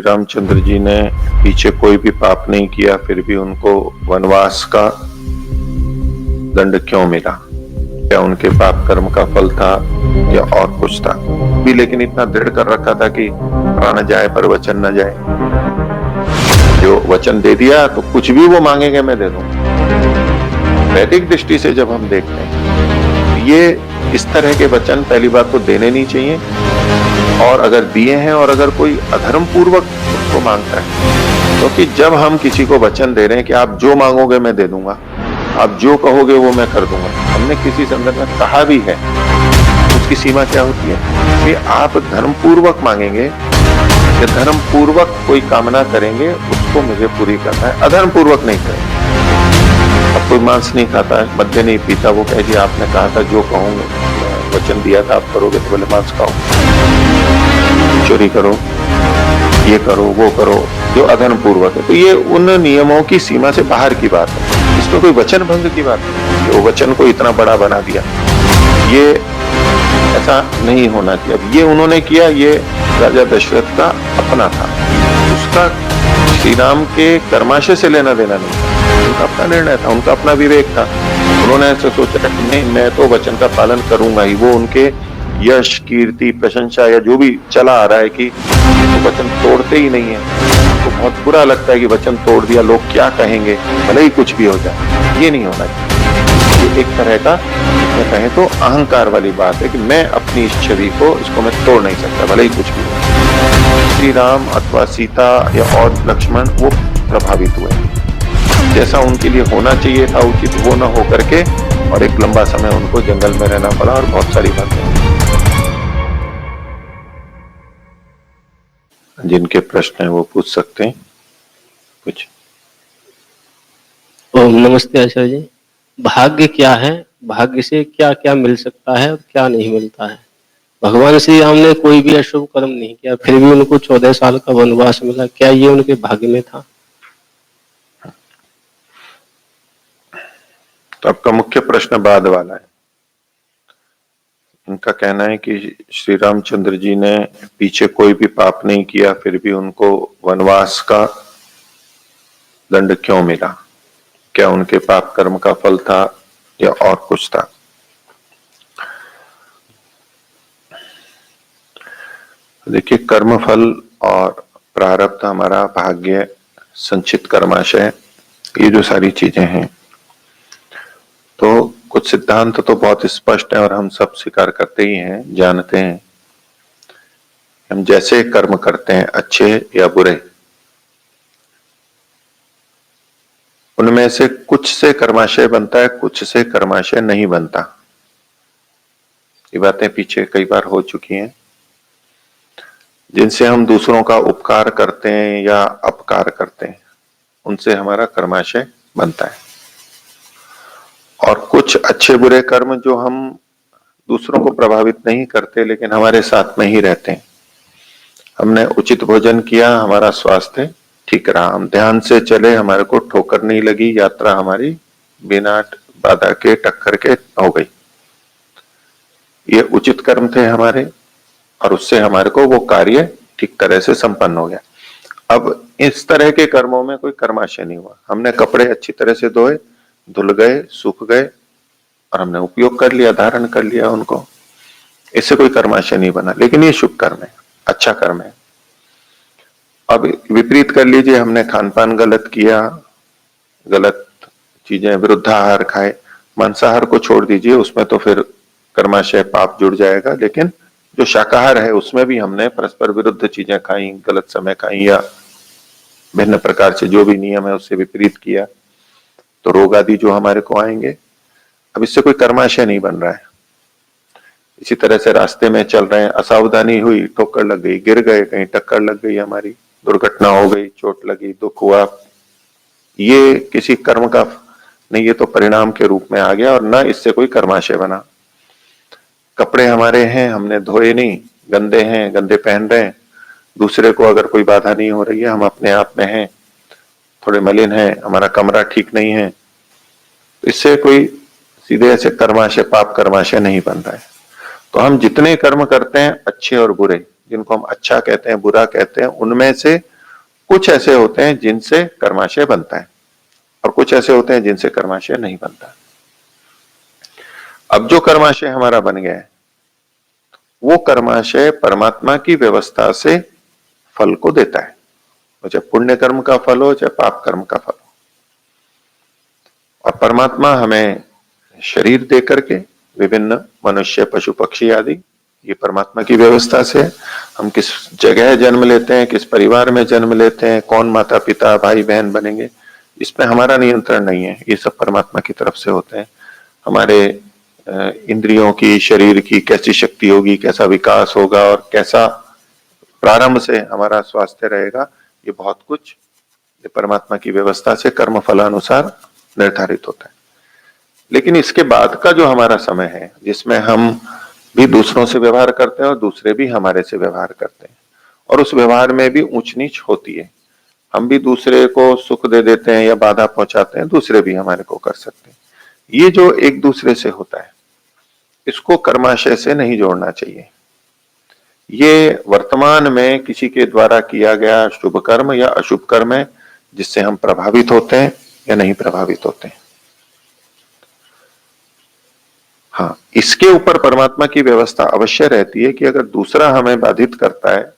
रामचंद्र जी ने पीछे कोई भी पाप नहीं किया, फिर भी उनको वनवास का दंड क्यों मिला? क्या उनके पाप कर्म का फल था या और कुछ था? भी लेकिन इतना दृढ़ कर रखा था कि प्राण जाए पर वचन न जाए। जो वचन दे दिया तो कुछ भी वो मांगेंगे मैं दे दूंगा। वैदिक दृष्टि से जब हम देखते हैं, ये इस तरह के वचन पहली बात तो देने नहीं चाहिए, और अगर दिए हैं और अगर कोई अधर्म पूर्वक उसको मांगता है, क्योंकि जब हम किसी को वचन दे रहे हैं कि आप जो मांगोगे मैं दे दूंगा, आप जो कहोगे वो मैं कर दूंगा, हमने किसी संदर्भ में कहा भी है, उसकी सीमा क्या होती है कि आप धर्म पूर्वक मांगेंगे या धर्म पूर्वक कोई कामना करेंगे, उसको मुझे पूरी करना है, अधर्म पूर्वक नहीं करेंगे। अब कोई मांस नहीं खाता है, मद्य नहीं पीता, वो कहे आपने कहा था जो कहूंगे, वचन दिया था आप करोगे तो बोले मांस खाओ, चोरी करो, ये करो, वो करो, जो अधर्म पूर्वक है। तो ये उन नियमों की सीमा से बाहर की बात है, इसमें कोई वचन भंग की बात नहीं। वो वचन को इतना बड़ा बना दिया, ये ऐसा नहीं होना चाहिए। अब ये उन्होंने किया, ये राजा दशरथ का अपना था, उसका श्री राम के कर्माशय से लेना देना नहीं, उनका अपना निर्णय था, उनका अपना विवेक था। उन्होंने ऐसे सोचा कि नहीं, मैं तो वचन का पालन करूंगा ही। वो उनके यश, कीर्ति, प्रशंसा या जो भी चला आ रहा है कि तो वचन तोड़ते ही नहीं है, तो बहुत बुरा लगता है कि वचन तोड़ दिया, लोग क्या कहेंगे, भले ही कुछ भी हो जाए। ये नहीं होना चाहिए। ये एक तरह का कहें तो अहंकार वाली बात है कि मैं अपनी इस छवि को, इसको मैं तोड़ नहीं सकता, भले ही कुछ भी हो। श्री राम अथवा सीता या और लक्ष्मण वो प्रभावित हुए, जैसा उनके लिए होना चाहिए था उचित, वो न होकर के, और एक लंबा समय उनको जंगल में रहना पड़ा और बहुत सारी बातें। जिनके प्रश्न है वो पूछ सकते हैं कुछ। ओम नमस्ते आचार्य जी। भाग्य क्या है? भाग्य से क्या क्या मिल सकता है और क्या नहीं मिलता है? भगवान श्री राम ने कोई भी अशुभ कर्म नहीं किया, फिर भी उनको 14 साल का वनवास मिला, क्या ये उनके भाग्य में था? तो आपका मुख्य प्रश्न बाद वाला है। उनका कहना है कि श्री रामचंद्र जी ने पीछे कोई भी पाप नहीं किया, फिर भी उनको वनवास का दंड क्यों मिला? क्या उनके पाप कर्म का फल था या और कुछ था? देखिए, कर्म फल और प्रारब्ध, हमारा भाग्य, संचित कर्माशय, ये जो सारी चीजें हैं, तो कुछ सिद्धांत तो बहुत स्पष्ट है और हम सब स्वीकार करते ही हैं, जानते हैं। हम जैसे कर्म करते हैं, अच्छे या बुरे, उनमें से कुछ से कर्माशय बनता है, कुछ से कर्माशय नहीं बनता। ये बातें पीछे कई बार हो चुकी हैं। जिनसे हम दूसरों का उपकार करते हैं या अपकार करते हैं, उनसे हमारा कर्माशय बनता है। और कुछ अच्छे बुरे कर्म जो हम दूसरों को प्रभावित नहीं करते लेकिन हमारे साथ में ही रहते हैं। हमने उचित भोजन किया, हमारा स्वास्थ्य ठीक रहा, हम ध्यान से चले, हमारे को ठोकर नहीं लगी, यात्रा हमारी बिना बाधा के, टक्कर के हो गई। ये उचित कर्म थे हमारे, और उससे हमारे को वो कार्य ठीक तरह से संपन्न हो गया। अब इस तरह के कर्मों में कोई कर्माशय नहीं हुआ। हमने कपड़े अच्छी तरह से धोए, धुल गए, सूख गए, और हमने उपयोग कर लिया, धारण कर लिया उनको, इससे कोई कर्माशय नहीं बना, लेकिन ये शुभ कर्म है, अच्छा कर्म है। अब विपरीत कर लीजिए, हमने खान पान गलत किया, गलत चीजें, विरुद्धाहार खाए, मांसाहार को छोड़ दीजिए, उसमें तो फिर कर्माशय पाप जुड़ जाएगा, लेकिन जो शाकाहार है उसमें भी हमने परस्पर विरुद्ध चीजें खाई, गलत समय खाई, या भिन्न प्रकार से जो भी नियम है उससे विपरीत किया, तो रोग आदि जो हमारे को आएंगे। अब इससे कोई कर्माशय नहीं बन रहा है। इसी तरह से रास्ते में चल रहे हैं, असावधानी हुई, ठोकर लग गई, गिर गए, कहीं टक्कर लग गई, हमारी दुर्घटना हो गई, चोट लगी, दुख हुआ, ये किसी कर्म का नहीं, ये तो परिणाम के रूप में आ गया, और न इससे कोई कर्माशय बना। कपड़े हमारे हैं, हमने धोए नहीं, गंदे हैं, गंदे पहन रहे हैं, दूसरे को अगर कोई बाधा नहीं हो रही है, हम अपने आप में हैं, थोड़े मलिन हैं, हमारा कमरा ठीक नहीं है, तो इससे कोई सीधे ऐसे कर्माशय, पाप कर्माशय नहीं बन रहा है। तो हम जितने कर्म करते हैं, अच्छे और बुरे, जिनको हम अच्छा कहते हैं, बुरा कहते हैं, उनमें से कुछ ऐसे होते हैं जिनसे कर्माशय बनता है और कुछ ऐसे होते हैं जिनसे कर्माशय नहीं बनता। अब जो कर्माशय हमारा बन गया है वो कर्माशय परमात्मा की व्यवस्था से फल को देता है, चाहे पुण्य कर्म का फल हो चाहे पाप कर्म का फल हो। और परमात्मा हमें शरीर दे करके विभिन्न मनुष्य पशु पक्षी आदि, ये परमात्मा की व्यवस्था से हम किस जगह जन्म लेते हैं, किस परिवार में जन्म लेते हैं, कौन माता पिता भाई बहन बनेंगे, इसमें हमारा नियंत्रण नहीं है, ये सब परमात्मा की तरफ से होते हैं। हमारे इंद्रियों की, शरीर की कैसी शक्ति होगी, कैसा विकास होगा और कैसा प्रारंभ से हमारा स्वास्थ्य रहेगा, ये बहुत कुछ ये परमात्मा की व्यवस्था से कर्म फलानुसार निर्धारित होता है। लेकिन इसके बाद का जो हमारा समय है जिसमें हम भी दूसरों से व्यवहार करते हैं और दूसरे भी हमारे से व्यवहार करते हैं और उस व्यवहार में भी ऊंच नीच होती है, हम भी दूसरे को सुख दे देते हैं या बाधा पहुंचाते हैं, दूसरे भी हमारे को कर सकते हैं। ये जो एक दूसरे से होता है इसको कर्माशय से नहीं जोड़ना चाहिए। ये वर्तमान में किसी के द्वारा किया गया शुभ कर्म या अशुभ कर्म है जिससे हम प्रभावित होते हैं या नहीं प्रभावित होते हैं। हाँ, इसके ऊपर परमात्मा की व्यवस्था अवश्य रहती है कि अगर दूसरा हमें बाधित करता है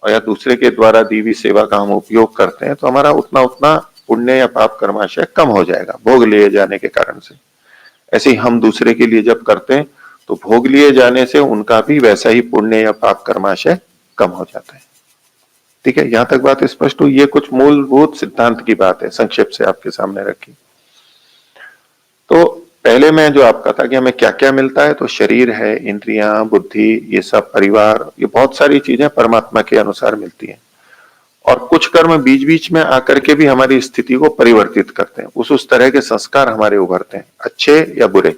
और या दूसरे के द्वारा दी हुई सेवा का हम उपयोग करते हैं तो हमारा उतना उतना पुण्य या पाप कर्माशय कम हो जाएगा भोग लिए जाने के कारण से। ऐसे ही हम दूसरे के लिए जब करते हैं तो भोग लिए जाने से उनका भी वैसा ही पुण्य या पाप कर्माशय कम हो जाता है। ठीक है, यहां तक बात स्पष्ट हुई। ये कुछ मूलभूत सिद्धांत की बात है, संक्षेप से आपके सामने रखी। तो पहले में जो आपका था कि हमें क्या क्या मिलता है, तो शरीर है, इंद्रियां, बुद्धि, ये सब परिवार, ये बहुत सारी चीजें परमात्मा के अनुसार मिलती हैं। और कुछ कर्म बीच बीच में आकर के भी हमारी स्थिति को परिवर्तित करते हैं, उस तरह के संस्कार हमारे उभरते हैं, अच्छे या बुरे,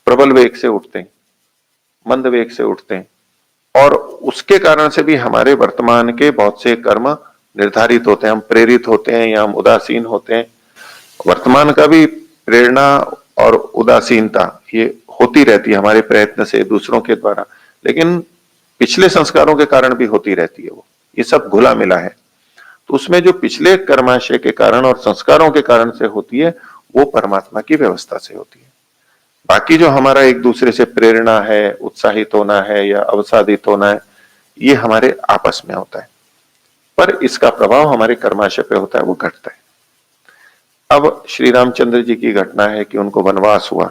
प्रबल वेग से उठते हैं, मंद वेग से उठते हैं, और उसके कारण से भी हमारे वर्तमान के बहुत से कर्म निर्धारित होते हैं। हम प्रेरित होते हैं या हम उदासीन होते हैं। वर्तमान का भी प्रेरणा और उदासीनता ये होती रहती है हमारे प्रयत्न से दूसरों के द्वारा, लेकिन पिछले संस्कारों के कारण भी होती रहती है। वो ये सब घुला मिला है। तो उसमें जो पिछले कर्माशय के कारण और संस्कारों के कारण से होती है वो परमात्मा की व्यवस्था से होती है। बाकी जो हमारा एक दूसरे से प्रेरणा है, उत्साहित होना है या अवसादित होना है, ये हमारे आपस में होता है, पर इसका प्रभाव हमारे कर्माशय पे होता है, वो घटता है। अब श्री रामचंद्र जी की घटना है कि उनको वनवास हुआ,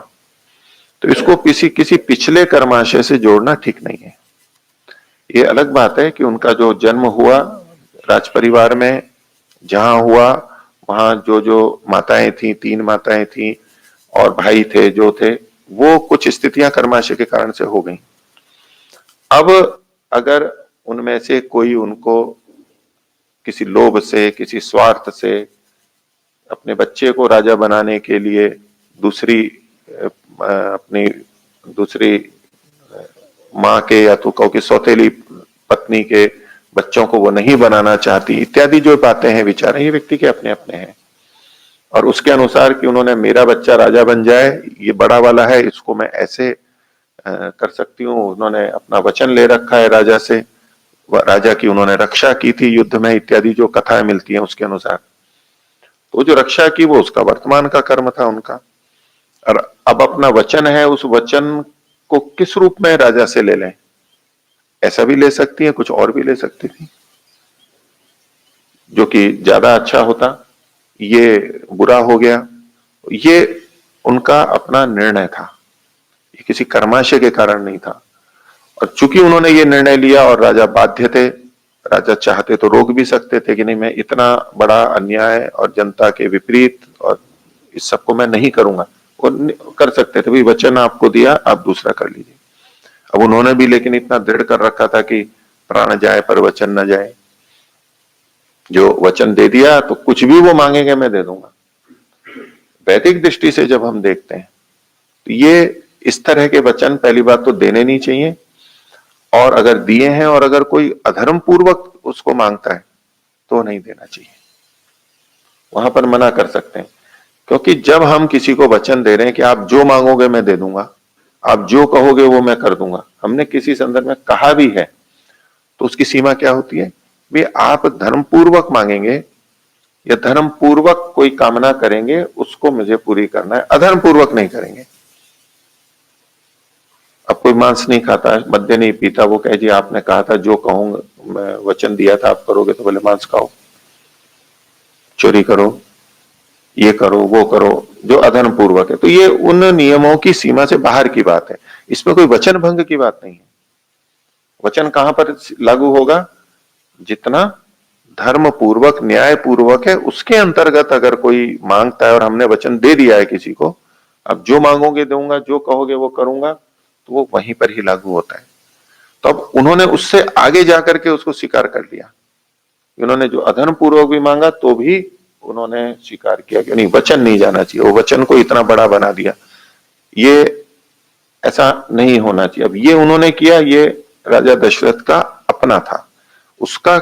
तो इसको किसी पिछले कर्माशय से जोड़ना ठीक नहीं है। ये अलग बात है कि उनका जो जन्म हुआ राज परिवार में, जहां हुआ वहां जो जो माताएं थी, 3 माताएं थी और भाई थे जो थे, वो कुछ स्थितियां कर्माशय के कारण से हो गई। अब अगर उनमें से कोई उनको किसी लोभ से, किसी स्वार्थ से अपने बच्चे को राजा बनाने के लिए अपनी दूसरी माँ के या तो कहो कि सौतेली पत्नी के बच्चों को वो नहीं बनाना चाहती, इत्यादि जो बातें हैं, विचार हैं, ये व्यक्ति के अपने अपने हैं। और उसके अनुसार कि उन्होंने मेरा बच्चा राजा बन जाए, ये बड़ा वाला है, इसको मैं ऐसे कर सकती हूँ। उन्होंने अपना वचन ले रखा है राजा से, राजा की उन्होंने रक्षा की थी युद्ध में, इत्यादि जो कथाएं मिलती हैं उसके अनुसार। तो जो रक्षा की वो उसका वर्तमान का कर्म था उनका, और अब अपना वचन है, उस वचन को किस रूप में राजा से ले लें, ऐसा भी ले सकती है, कुछ और भी ले सकती थी, जो कि ज्यादा अच्छा होता। ये बुरा हो गया, ये उनका अपना निर्णय था, ये किसी कर्माशय के कारण नहीं था। और चूंकि उन्होंने ये निर्णय लिया और राजा बाध्य थे, राजा चाहते तो रोक भी सकते थे कि नहीं, मैं इतना बड़ा अन्याय और जनता के विपरीत और इस सबको मैं नहीं करूंगा, वो कर सकते थे, भाई वचन आपको दिया, आप दूसरा कर लीजिए। अब उन्होंने भी लेकिन इतना दृढ़ कर रखा था कि प्राण जाए पर वचन न जाए, जो वचन दे दिया तो कुछ भी वो मांगेंगे मैं दे दूंगा। वैदिक दृष्टि से जब हम देखते हैं तो ये इस तरह के वचन पहली बात तो देने नहीं चाहिए, और अगर दिए हैं और अगर कोई अधर्म पूर्वक उसको मांगता है तो नहीं देना चाहिए, वहां पर मना कर सकते हैं। क्योंकि जब हम किसी को वचन दे रहे हैं कि आप जो मांगोगे मैं दे दूंगा, आप जो कहोगे वो मैं कर दूंगा, हमने किसी संदर्भ में कहा भी है, तो उसकी सीमा क्या होती है, भी आप धर्म पूर्वक मांगेंगे या धर्म पूर्वक कोई कामना करेंगे उसको मुझे पूरी करना है, अधर्म पूर्वक नहीं करेंगे। अब कोई मांस नहीं खाता, मद्य नहीं पीता, वो कहे जी आपने कहा था जो कहूंगा, मैं वचन दिया था आप करोगे तो बोले मांस खाओ, चोरी करो, ये करो, वो करो, जो अधर्म पूर्वक है, तो ये उन नियमों की सीमा से बाहर की बात है। इसमें कोई वचन भंग की बात नहीं है। वचन कहां पर लागू होगा? जितना धर्म पूर्वक न्याय पूर्वक है उसके अंतर्गत अगर कोई मांगता है और हमने वचन दे दिया है किसी को, अब जो मांगोगे दूंगा, जो कहोगे वो करूंगा, तो वो वहीं पर ही लागू होता है। तो अब उन्होंने उससे आगे जाकर के उसको स्वीकार कर लिया। उन्होंने जो अधर्म पूर्वक भी मांगा तो भी उन्होंने स्वीकार किया कि नहीं, वचन नहीं जाना चाहिए, वो वचन को इतना बड़ा बना दिया, ये ऐसा नहीं होना चाहिए। अब ये उन्होंने किया, ये राजा दशरथ का अपना था, उसका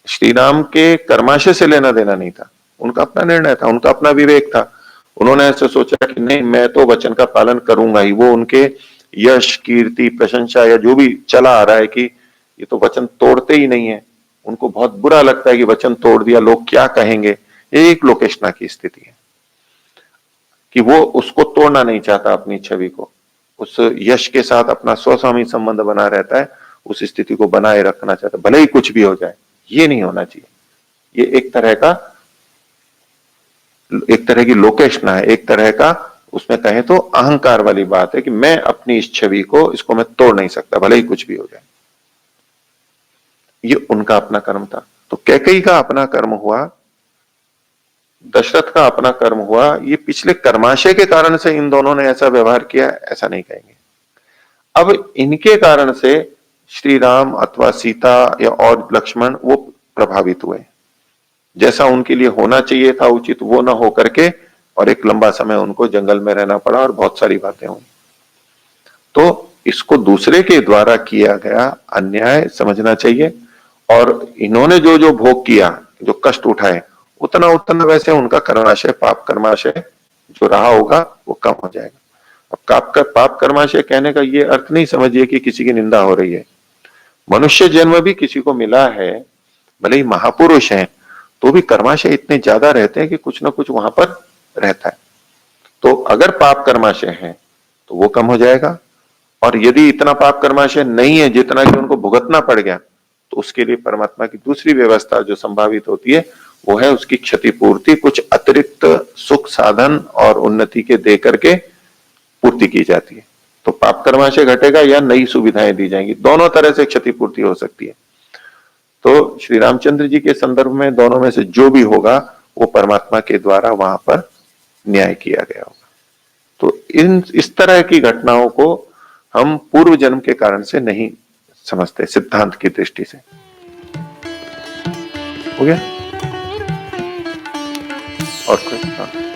श्री राम के कर्माशय से लेना देना नहीं था, उनका अपना निर्णय था, उनका अपना विवेक था। उन्होंने ऐसे सोचा कि नहीं, मैं तो वचन का पालन करूंगा ही। वो उनके यश, कीर्ति, प्रशंसा या जो भी चला आ रहा है कि ये तो वचन तोड़ते ही नहीं है, उनको बहुत बुरा लगता है कि वचन तोड़ दिया, लोग क्या कहेंगे, ये एक लोकेशना की स्थिति है कि वो उसको तोड़ना नहीं चाहता, अपनी छवि को, उस यश के साथ अपना स्वस्वामी संबंध बना रहता है, उस स्थिति को बनाए रखना चाहता है, भले ही कुछ भी हो जाए। ये नहीं होना चाहिए। ये एक तरह की लोकेशना है, एक तरह का, उसमें कहें तो अहंकार वाली बात है कि मैं अपनी इस छवि को, इसको मैं तोड़ नहीं सकता, भले ही कुछ भी हो जाए। ये उनका अपना कर्म था। तो कैकेयी का अपना कर्म हुआ, दशरथ का अपना कर्म हुआ। ये पिछले कर्माशय के कारण से इन दोनों ने ऐसा व्यवहार किया, ऐसा नहीं कहेंगे। अब इनके कारण से श्री राम अथवा सीता या और लक्ष्मण वो प्रभावित हुए, जैसा उनके लिए होना चाहिए था उचित वो ना हो करके, और एक लंबा समय उनको जंगल में रहना पड़ा और बहुत सारी बातें हुई। तो इसको दूसरे के द्वारा किया गया अन्याय समझना चाहिए, और इन्होंने जो जो भोग किया, जो कष्ट उठाए, उतना उतना वैसे उनका कर्माशय, पाप कर्माशय जो रहा होगा वो कम हो जाएगा। अब पाप कर्माशय कहने का ये अर्थ नहीं समझिए कि किसी की निंदा हो रही है। मनुष्य जन्म भी किसी को मिला है, भले ही महापुरुष हैं, तो भी कर्माशय इतने ज्यादा रहते हैं कि कुछ ना कुछ वहां पर रहता है। तो अगर पाप कर्माशय है तो वो कम हो जाएगा, और यदि इतना पाप कर्माशय नहीं है जितना कि उनको भुगतना पड़ गया, तो उसके लिए परमात्मा की दूसरी व्यवस्था जो संभावित होती है वो है उसकी क्षतिपूर्ति, कुछ अतिरिक्त सुख साधन और उन्नति के दे करके पूर्ति की जाती है। तो पाप कर्माशय घटेगा या नई सुविधाएं दी जाएंगी, दोनों तरह से क्षतिपूर्ति हो सकती है। तो श्री रामचंद्र जी के संदर्भ में दोनों में से जो भी होगा वो परमात्मा के द्वारा वहां पर न्याय किया गया होगा। तो इस तरह की घटनाओं को हम पूर्व जन्म के कारण से नहीं समझते, सिद्धांत की दृष्टि से। हो गया? और कोई? हाँ।